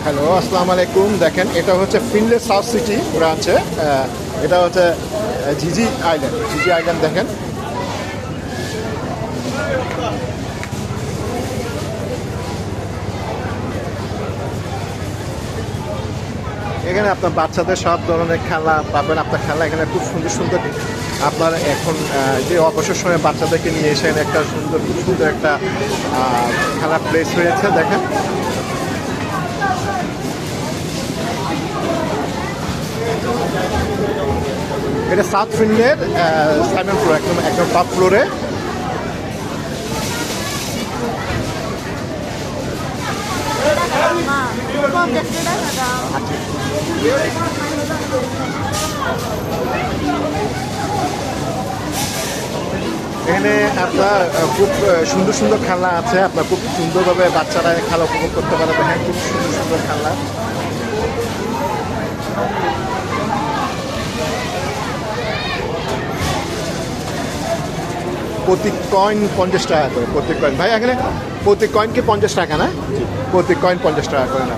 Hello, আসসালামু আলাইকুম। দেখেন, এটা হচ্ছে ফিনলে সাউথ সিটি ব্রাঞ্চে। এটা হচ্ছে ঝিঝি আইল্যান্ড। ঝিঝি আইল্যান্ড দেখেন, এখানে আপনার বাচ্চাদের সব ধরনের খেলা পাবেন। আপনার খেলা এখানে খুব সুন্দর সুন্দর। আপনার এখন যে অবসর সময়ে বাচ্চাদেরকে নিয়ে এসে একটা সুন্দর, খুব সুন্দর একটা খেলার প্লেস হয়েছে। দেখেন, এটা সাউথ ফিনলের 7th ফ্লোর, একদম একদম টপ ফ্লোরে। এখানে আপনার খুব সুন্দর সুন্দর খেলনা আছে। আপনার খুব সুন্দরভাবে বাচ্চারা খেলা উপভোগ করতে পারে। দেখেন, খুব সুন্দর সুন্দর খেলনা। প্রতি কয়েন 50 টাকা করে, প্রতি কয়েন। ভাই, এখানে প্রতি কয়েন কি 50 টাকা না? প্রতি কয়েন 50 টাকা করে না।